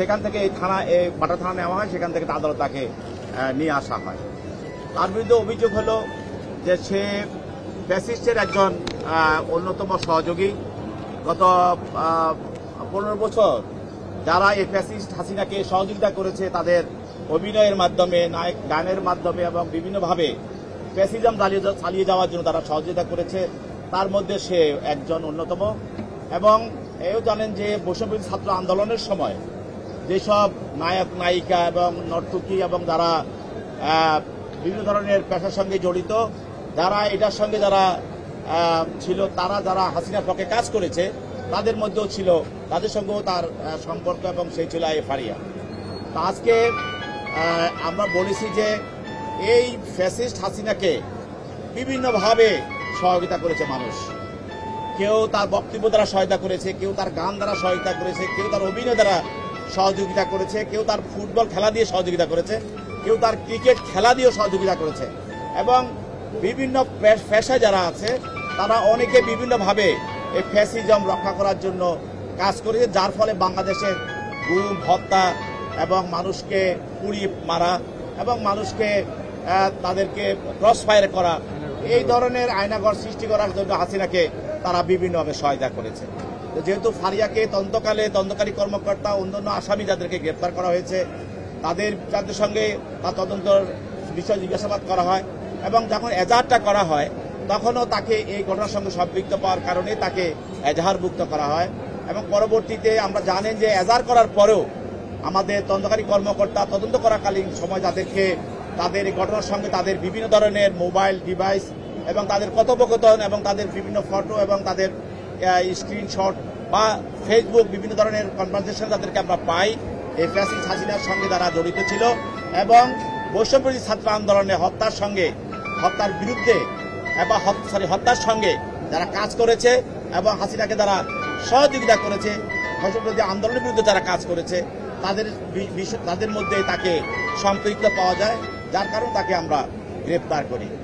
সেখান থেকে এই বাটা থানা নেওয়া হয়, সেখান থেকে আদালত তাকে নিয়ে আসা হয়। তার বিরুদ্ধে অভিযোগ হলো যে সে ফ্যাসিস্টের একজন অন্যতম সহযোগী। গত 15 বছর যারা এই ফ্যাসিস্ট হাসিনাকে সহযোগিতা করেছে, তাদের অভিনয়ের মাধ্যমে, নায়ক গানের মাধ্যমে এবং বিভিন্নভাবে ফ্যাসিজম চালিয়ে যাওয়ার জন্য তারা সহযোগিতা করেছে, তার মধ্যে সে একজন অন্যতম। এবং এও জানেন যে বৈষম্যবিরোধী ছাত্র আন্দোলনের সময় যেসব নায়ক নায়িকা এবং নর্তকী এবং যারা বিভিন্ন ধরনের পেশার সঙ্গে জড়িত, যারা এটার সঙ্গে যারা ছিল, তারা যারা হাসিনার পক্ষে কাজ করেছে, তাদের মধ্যেও ছিল, তাদের সঙ্গেও তার সম্পর্ক, এবং সেই ছিল ফারিয়া। তো আজকে আমরা বলেছি যে এই ফ্যাসিস্ট হাসিনাকে বিভিন্নভাবে সহযোগিতা করেছে মানুষ। কেউ তার বক্তব্য দ্বারা সহায়তা করেছে, কেউ তার গান দ্বারা সহায়তা করেছে, কেউ তার অভিনয় দ্বারা সহযোগিতা করেছে, কেউ তার ফুটবল খেলা দিয়ে সহযোগিতা করেছে, কেউ তার ক্রিকেট খেলা দিয়েও সহযোগিতা করেছে। এবং বিভিন্ন পেশায় যারা আছে তারা অনেকে বিভিন্নভাবে এই ফ্যাসিজম রক্ষা করার জন্য কাজ করেছে, যার ফলে বাংলাদেশের গুম, হত্যা এবং মানুষকে পুড়িয়ে মারা এবং মানুষকে তাদেরকে ক্রস ফায়ার করা, এই ধরনের আয়নাঘর সৃষ্টি করার জন্য হাসিনাকে তারা বিভিন্নভাবে সহায়তা করেছে। যেহেতু ফারিয়াকে তদন্তকারী কর্মকর্তা, অন্যান্য আসামি যাদেরকে গ্রেপ্তার করা হয়েছে, যাদের সঙ্গে তার তদন্তের বিষয় জিজ্ঞাসাবাদ করা হয়, এবং যখন এজাহারটা করা হয় তখনও তাকে এই ঘটনার সঙ্গে সম্পৃক্ত পাওয়ার কারণে তাকে এজাহারভুক্ত করা হয়। এবং পরবর্তীতে আমরা জানেন যে এজাহার করার পরেও আমাদের তদন্তকারী কর্মকর্তা তদন্ত করাকালীন সময় তাদের এই ঘটনার সঙ্গে তাদের বিভিন্ন ধরনের মোবাইল ডিভাইস এবং তাদের কথোপকথন এবং তাদের বিভিন্ন ফটো এবং তাদের স্ক্রিনশট বা ফেসবুক বিভিন্ন ধরনের কনভারসেশন তাদেরকে আমরা পাই, এই ফ্যাসিস্ট হাসিনার সঙ্গে তারা জড়িত ছিল এবং বৈষম্যবিরোধী ছাত্র আন্দোলনে হত্যার বিরুদ্ধে এবং হত্যার সঙ্গে যারা কাজ করেছে এবং হাসিনাকে যারা সহযোগিতা করেছে, বৈষম্যবিরোধী আন্দোলনের বিরুদ্ধে যারা কাজ করেছে, তাদের মধ্যে তাকে সম্পৃক্ত পাওয়া যায়, যার কারণে তাকে আমরা গ্রেপ্তার করি।